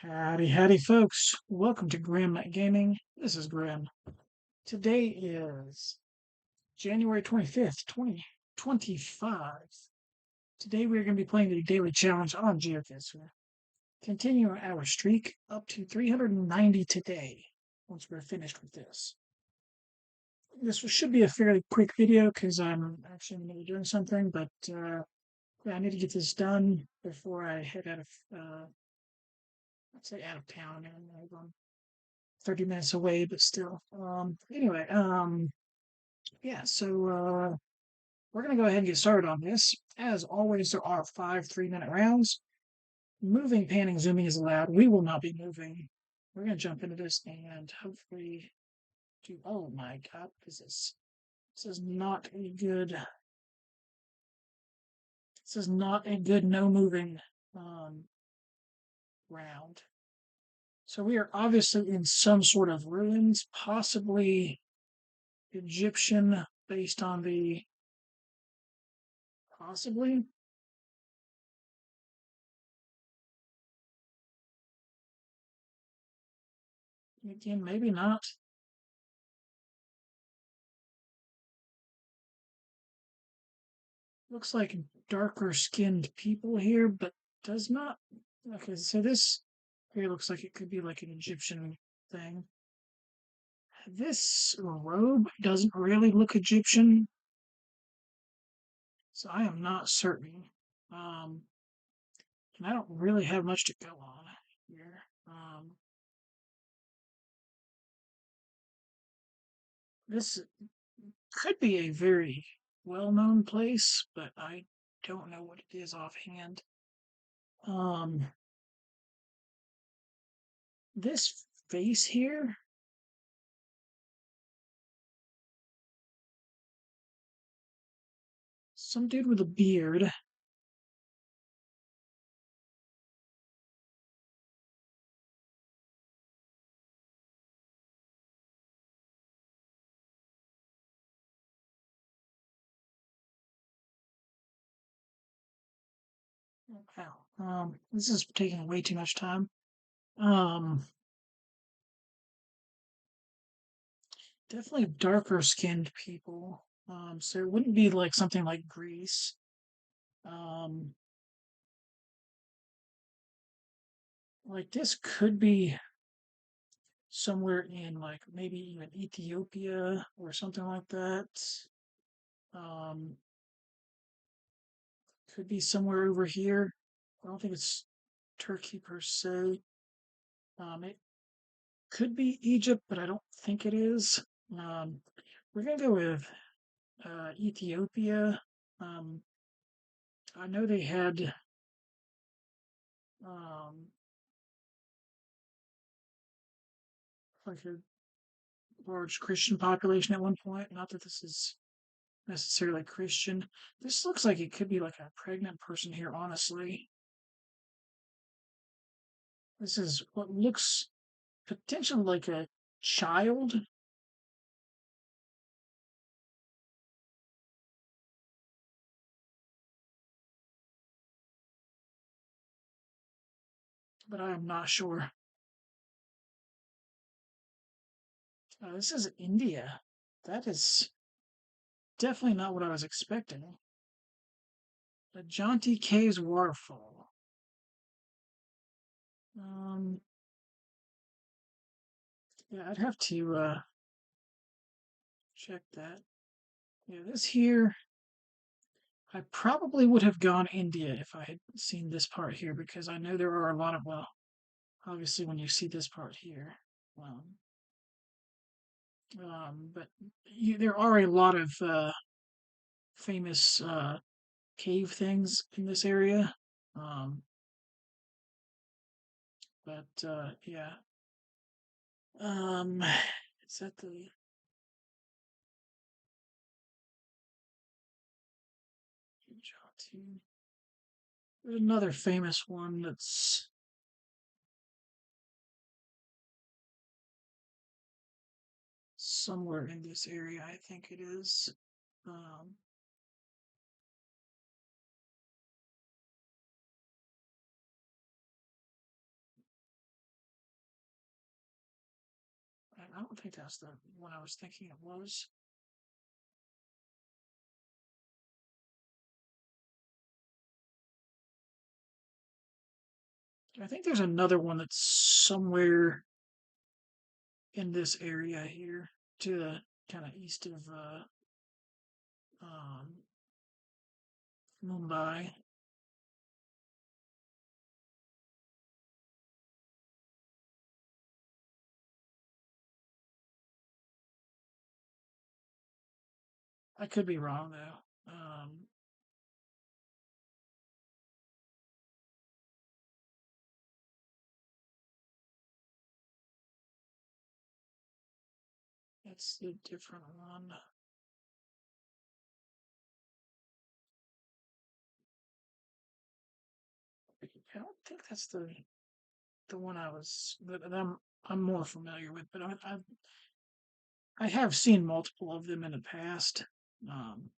Howdy, howdy, folks. Welcome to Grim Gaming. This is Grim. Today is January 25th, 2025. Today we're going to be playing the daily challenge on GeoGuessr. Continuing our streak up to 390 today, once we're finished with this. This should be a fairly quick video because I'm actually going to be doing something, but yeah, I need to get this done before I head out of, let's say out of town. I'm 30 minutes away, but still. Anyway, yeah, so we're going to go ahead and get started on this. As always, there are 5 3-minute rounds. Moving, panning, zooming is allowed. We will not be moving. We're going to jump into this and hopefully do. Oh my god, what is this? This is not a good. This is not a good no moving round. So we are obviously in some sort of ruins, possibly Egyptian, based on the possibly. Again, maybe not. Looks like darker skinned people here, but does not. Okay, so this here looks like it could be like an Egyptian thing. This robe doesn't really look Egyptian, so I am not certain. And I don't really have much to go on here. This could be a very well-known place, but I don't know what it is offhand. This face here, some dude with a beard. Wow. This is taking way too much time. Definitely darker skinned people. So it wouldn't be like something like Greece. Like this could be somewhere in like maybe even Ethiopia or something like that. Um, could be somewhere over here. I don't think it's Turkey per se. It could be Egypt, but I don't think it is. We're gonna go with Ethiopia. Um, I know they had um, like a large Christian population at one point. Not that this is necessarily Christian. This looks like it could be like a pregnant person here, honestly. This is what looks potentially like a child. But I am not sure. This is India. That is definitely not what I was expecting. The Jaunty Caves waterfall. Um, yeah, I'd have to check that. Yeah, this here, I probably would have gone India if I had seen this part here because I know there are a lot of, well, obviously when you see this part here, um, but there are a lot of famous cave things in this area. Um, but yeah, is that the there's another famous one that's somewhere in this area, I think it is. Um, I don't think that's the one I was thinking it was. I think there's another one that's somewhere in this area here to the kind of east of um, Mumbai. I could be wrong though. That's a different one. I don't think that's the one that I'm more familiar with, but I have seen multiple of them in the past. Um,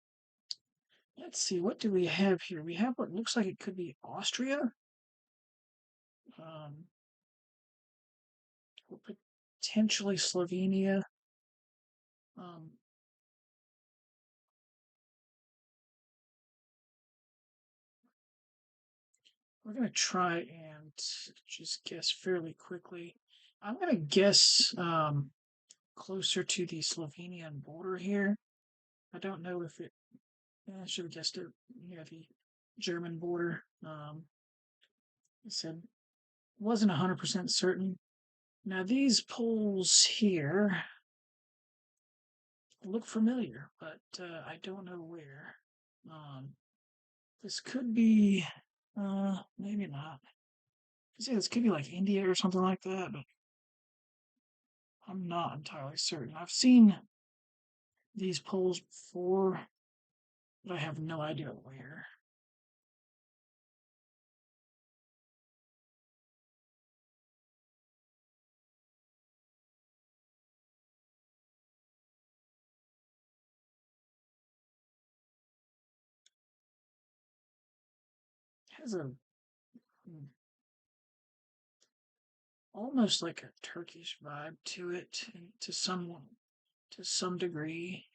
let's see, what do we have here? We have what looks like it could be Austria, um, or potentially Slovenia. Um, we're gonna try and just guess fairly quickly. I'm gonna guess closer to the Slovenian border here. I don't know if it. I should have guessed it near the German border. I said wasn't 100% certain. Now these poles here look familiar, but I don't know where. Um, this could be, maybe not. See, this could be like India or something like that, but I'm not entirely certain. I've seen these poles before, but I have no idea where. It has a hmm, almost like a Turkish vibe to it, and to some degree.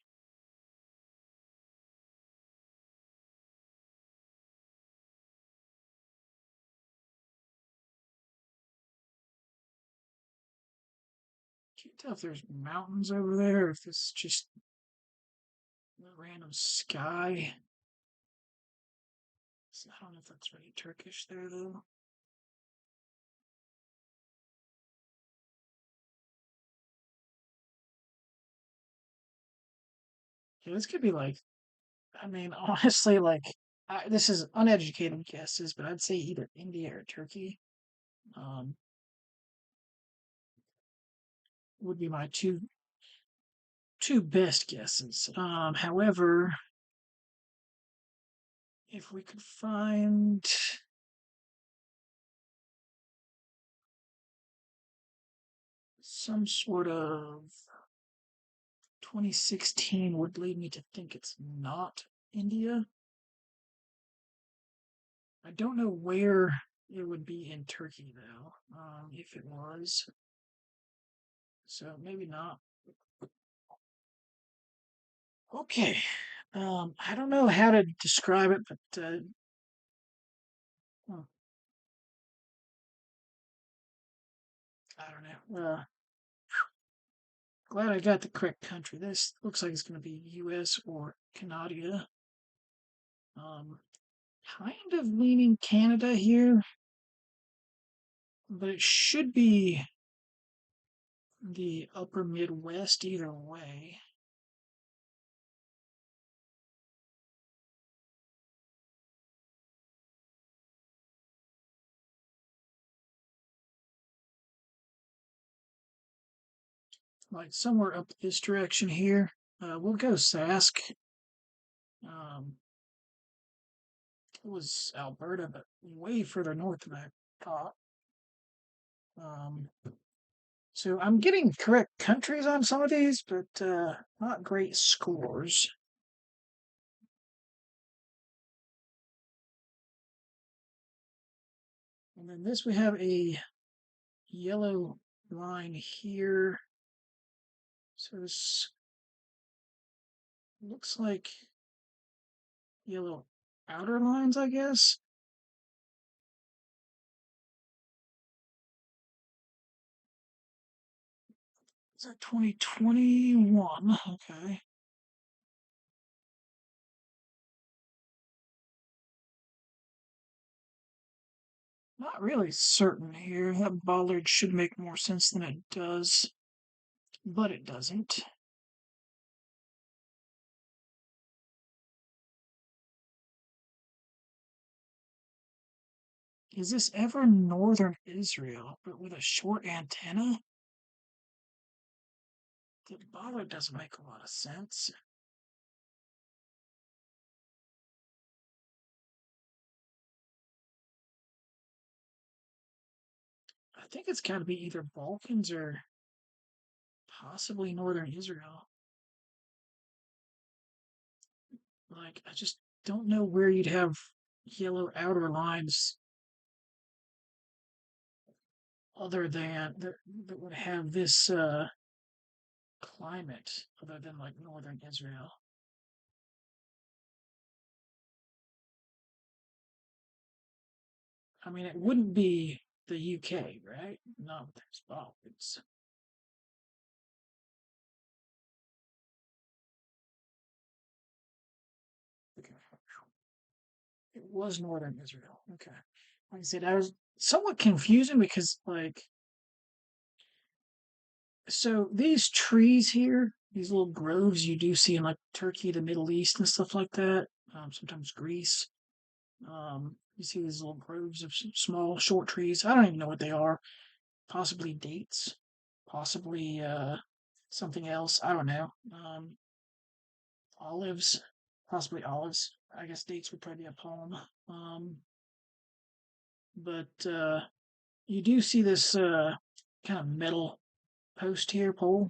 Can't tell if there's mountains over there, or if this is just a random sky. So I don't know if that's really Turkish there though. Yeah, this could be like, I mean, honestly, like, this is uneducated guesses, but I'd say either India or Turkey um, would be my two best guesses. However, if we could find some sort of 2016 would lead me to think it's not India. I don't know where it would be in Turkey though, if it was. So maybe not. Okay. I don't know how to describe it, but hmm, I don't know. Glad I got the correct country. This looks like it's going to be U.S. or Canada. Um, kind of leaning Canada here, but it should be the upper Midwest either way. Like somewhere up this direction here. We'll go Sask. Um, it was Alberta, but way further north than I thought. Um, so I'm getting correct countries on some of these, but not great scores. And then this we have a yellow line here. So this looks like yellow outer lines, I guess. Is that 2021? Okay. Not really certain here. That bollard should make more sense than it does, but it doesn't. Is this ever northern Israel, but with a short antenna? The bollard doesn't make a lot of sense. I think it's got to be either Balkans or possibly northern Israel. Like, I just don't know where you'd have yellow outer lines other than that would have this climate other than like northern Israel. I mean, it wouldn't be the UK, right? No, there's Balkans. Okay. It was northern Israel. Okay. Like I said, I was somewhat confusing because, like, so these trees here, these little groves you do see in like Turkey, the Middle East, and stuff like that, sometimes Greece. You see these little groves of small, short trees. I don't even know what they are. Possibly dates, possibly something else. I don't know. Olives, possibly olives. I guess dates would probably be a palm. But you do see this kind of metal post here, pole.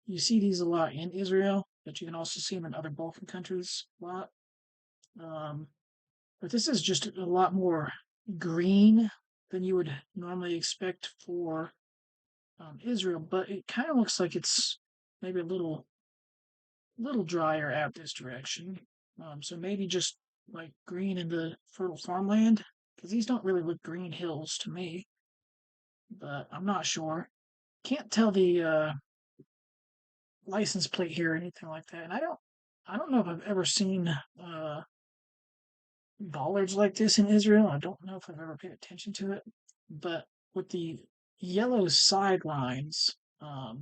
You see these a lot in Israel, but you can also see them in other Balkan countries a lot. Um, but this is just a lot more green than you would normally expect for Israel. But it kind of looks like it's maybe a little drier out this direction. So maybe just like green in the fertile farmland, because these don't really look green hills to me. But I'm not sure. Can't tell the license plate here or anything like that. And I don't know if I've ever seen bollards like this in Israel. I don't know if I've ever paid attention to it. But with the yellow sidelines, I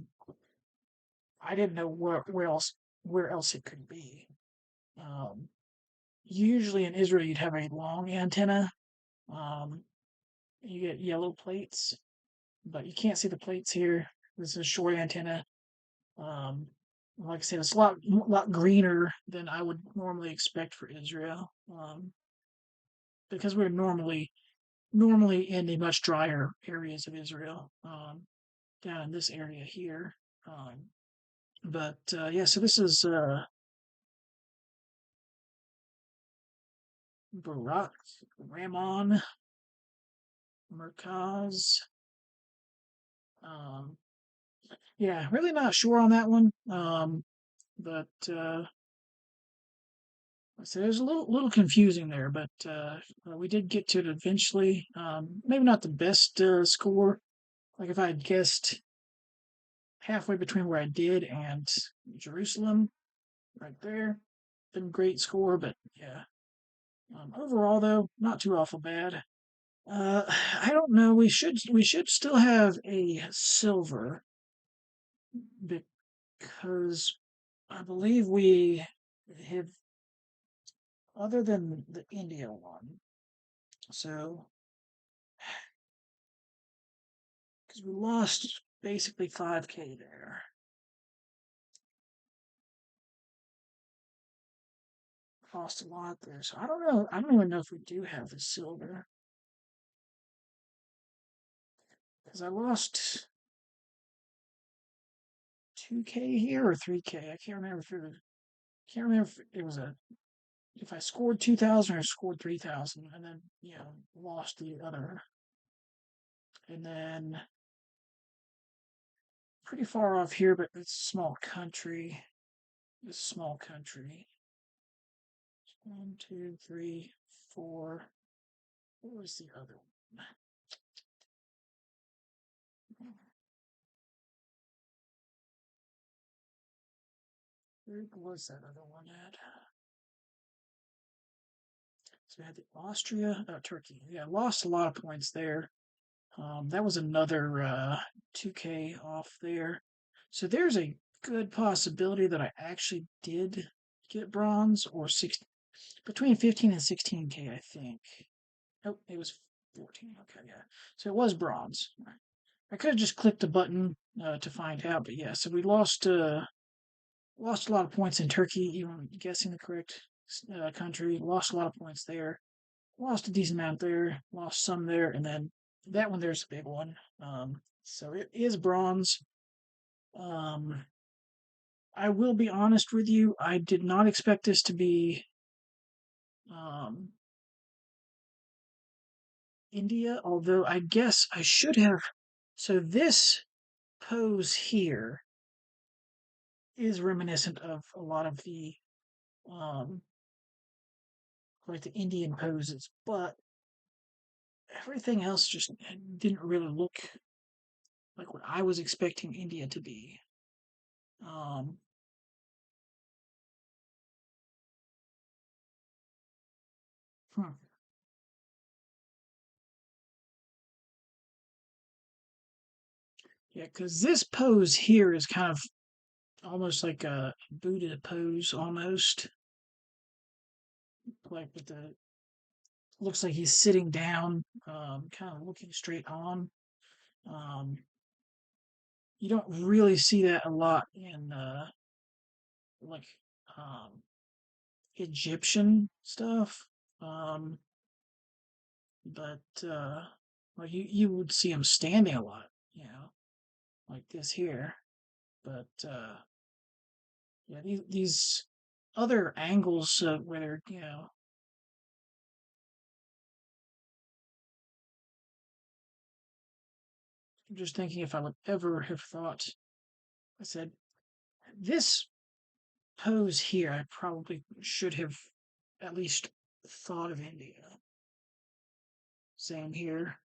didn't know where else it could be. Um, Usually in Israel you'd have a long antenna. Um, you get yellow plates, but you can't see the plates here. This is a short antenna. Um, like I said, it's a lot greener than I would normally expect for Israel, because we're normally in the much drier areas of Israel, down in this area here. But yeah, so this is Barak Ramon Merkaz. Um, yeah, really not sure on that one. But so it was a little confusing there, but we did get to it eventually. Maybe not the best score. Like if I had guessed halfway between where I did and Jerusalem, right there, been great score. But yeah, overall though, not too awful bad. Uh, I don't know. We should still have a silver because I believe we have, other than the India one. So because we lost basically 5K there. Lost a lot there. So I don't know. I don't even know if we do have the silver. Because I lost 2K here or 3K. I can't remember if it was if I scored 2,000 or scored 3,000 and then, lost the other. And then pretty far off here, but it's a small country. This small country. 1, 2, 3, 4. What was the other one? Where was that other one at? So we had the Austria, Turkey. Yeah, lost a lot of points there. That was another 2K off there. So there's a good possibility that I actually did get bronze or between 15 and 16K, I think. Oh, it was 14. Okay, yeah. So it was bronze. I could have just clicked the button to find out, but yeah. So we lost a lot of points in Turkey, even guessing the correct country. Lost a lot of points there. Lost a decent amount there. Lost some there, and then that one there's a big one. So it is bronze. Um, I will be honest with you. I did not expect this to be um, India, although I guess I should have. So this pose here is reminiscent of a lot of the um, like the Indian poses, but everything else just didn't really look like what I was expecting India to be. Um, hmm. Yeah, because this pose here is kind of almost like a Buddha pose, almost like with the looks like he's sitting down, kind of looking straight on. Um, you don't really see that a lot in like um, Egyptian stuff, um, but well, you would see him standing a lot, like this here. But yeah, these other angles where they're I'm just thinking if I would ever have thought. I said this pose here, I probably should have at least thought of India. Same here,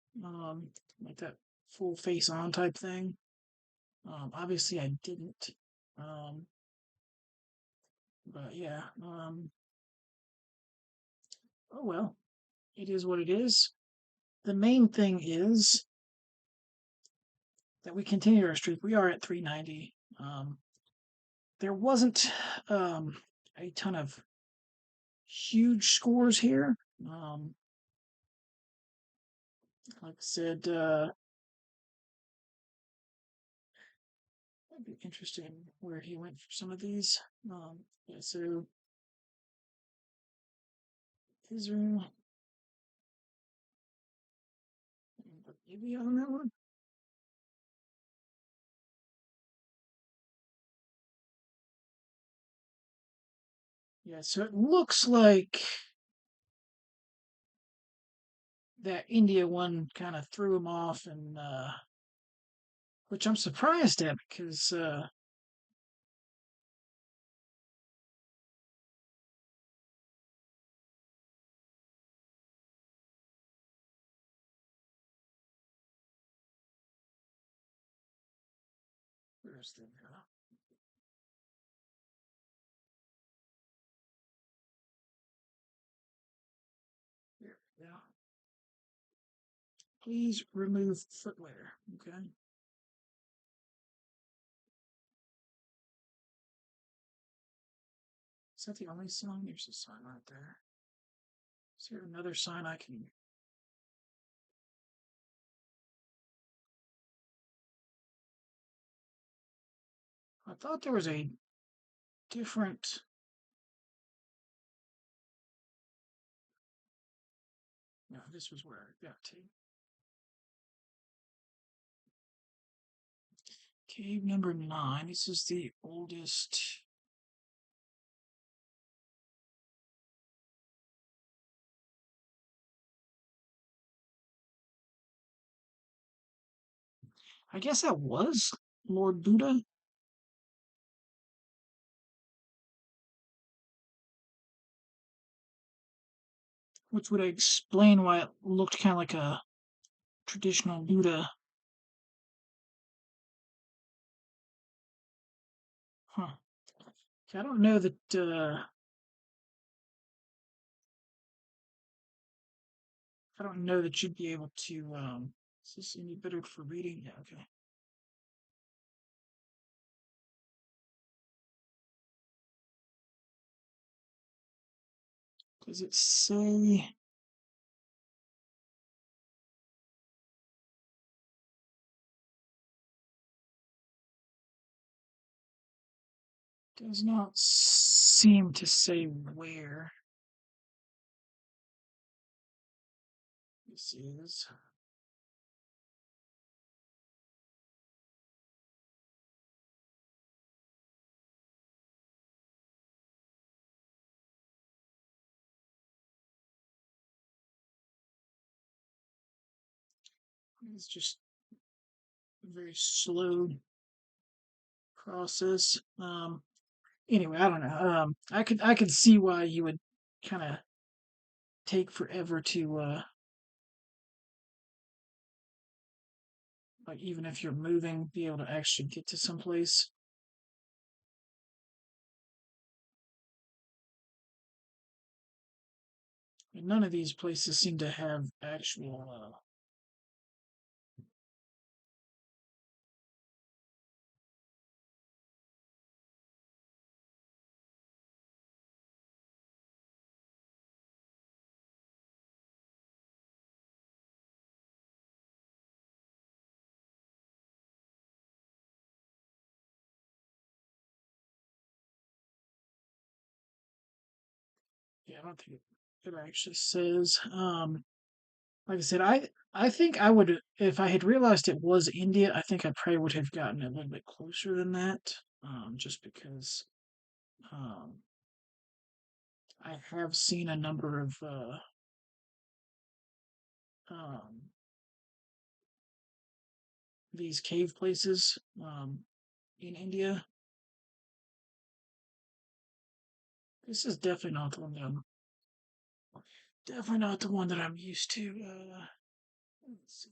like that full face on type thing. Obviously, I didn't. Um, but yeah, oh well, it is what it is. The main thing is that we continue our streak. We are at 390. There wasn't a ton of huge scores here. Like I said, I'd be interested in where he went for some of these. Yeah, so Israel, maybe on that one. Yeah, so it looks like that India one kind of threw him off, and which I'm surprised at because where's the here? Yeah, please remove footwear. Okay. Is that the only sign? There's a sign right there. Is there another sign I can? I thought there was a different. No, this was where I got to. Cave number 9. This is the oldest. I guess that was Lord Buddha, which would explain why it looked kind of like a traditional Buddha. Huh. I don't know that. I don't know that you'd be able to. Is this any better for reading? Yeah. Okay. Does it say? Does not seem to say where this is. It's just a very slow process. Anyway, I don't know. I could see why you would kind of take forever to like even if you're moving, be able to actually get to someplace. And none of these places seem to have actual. Yeah, I don't think it actually says. Like I said, I think I would if I had realized it was India. I think I probably would have gotten a little bit closer than that. Just because um, I have seen a number of um, these cave places in India. This is definitely not the one that I'm used to. Let's see.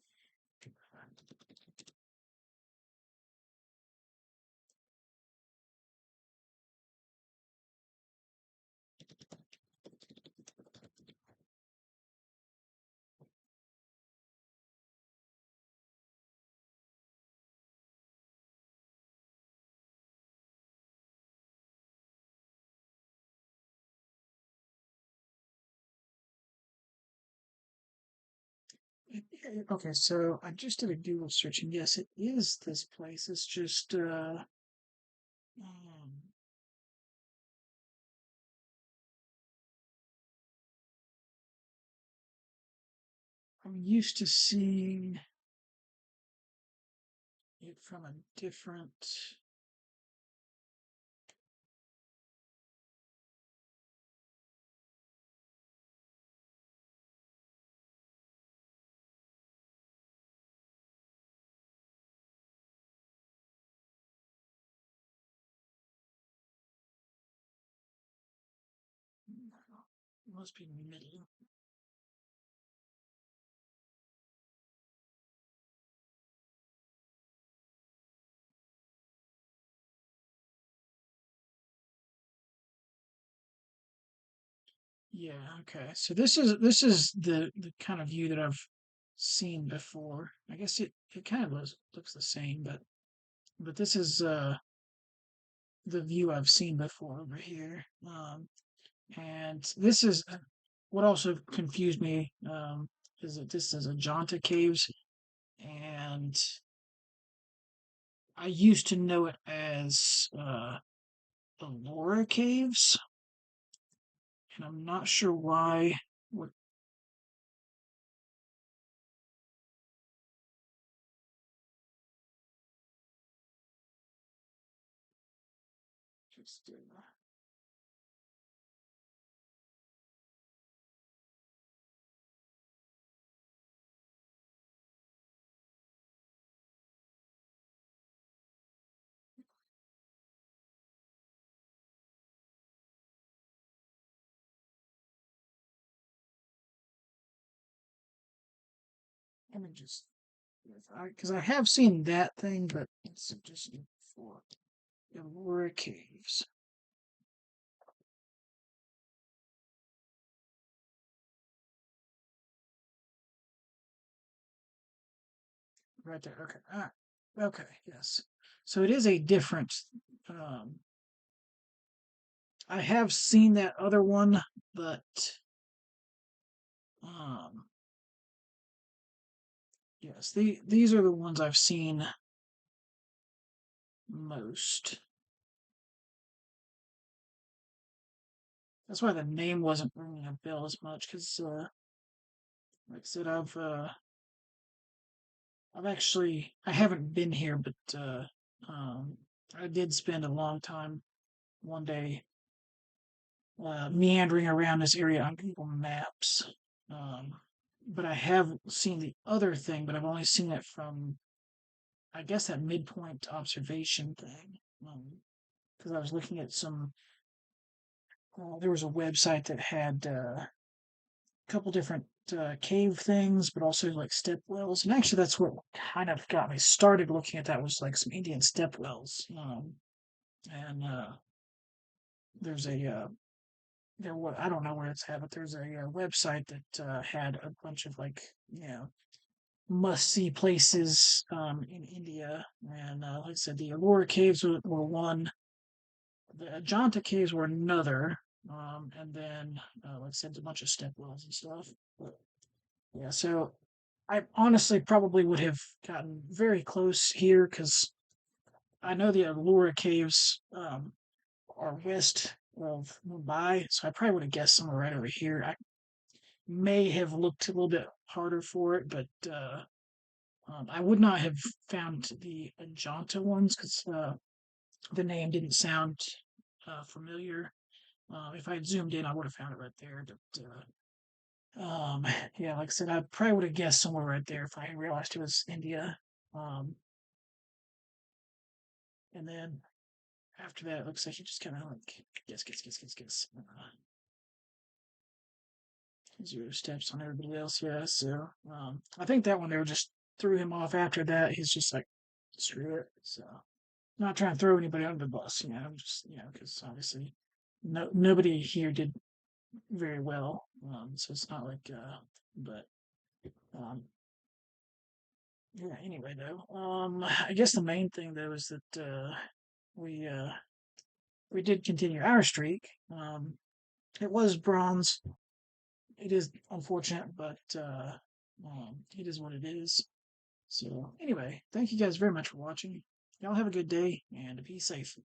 Okay, so I just did a Google search, and yes, it is this place. It's just um, I'm used to seeing it from a different. It must be middle. Yeah, okay. So this is the kind of view that I've seen before. I guess it kind of looks the same, but this is the view I've seen before over here. And this is what also confused me is that this is Ajanta Caves, and I used to know it as Elora Caves, and I'm not sure why. What just let me just, because I have seen that thing, but it's just for Aurora Caves. Right there. Okay. Okay. Yes. So it is a different. Um, I have seen that other one, but um, yes, these are the ones I've seen most. That's why the name wasn't ringing a bell as much, because like I said, I've actually I haven't been here, but um, I did spend a long time one day meandering around this area on Google Maps. Um, but I have seen the other thing, but I've only seen it from, I guess, that midpoint observation thing. Because I was looking at some, there was a website that had a couple different cave things, but also like step wells. And actually, that's what kind of got me started looking at that was like some Indian step wells. And there's a I don't know where it's at, but there's a, website that had a bunch of like must see places in India, and like I said, the Ellora caves were one, the Ajanta caves were another, and then like I said, a bunch of step wells and stuff. But, yeah, so I honestly probably would have gotten very close here because I know the Ellora caves are west of Mumbai, so I probably would have guessed somewhere right over here. I may have looked a little bit harder for it, but I would not have found the Ajanta ones because the name didn't sound familiar. If I had zoomed in, I would have found it right there. But yeah, like I said, I probably would have guessed somewhere right there if I realized it was India. Um, and then after that, it looks like you just kind of like guess. 0 steps on everybody else. Yeah, so I think that one they were just threw him off after that. He's just like, screw it. So not trying to throw anybody under the bus, just because obviously nobody here did very well. So it's not like, but um, yeah. Anyway, though, I guess the main thing though is that we uh, we did continue our streak. It was bronze. It is unfortunate, but it is what it is. So anyway, thank you guys very much for watching. Y'all have a good day and be safe.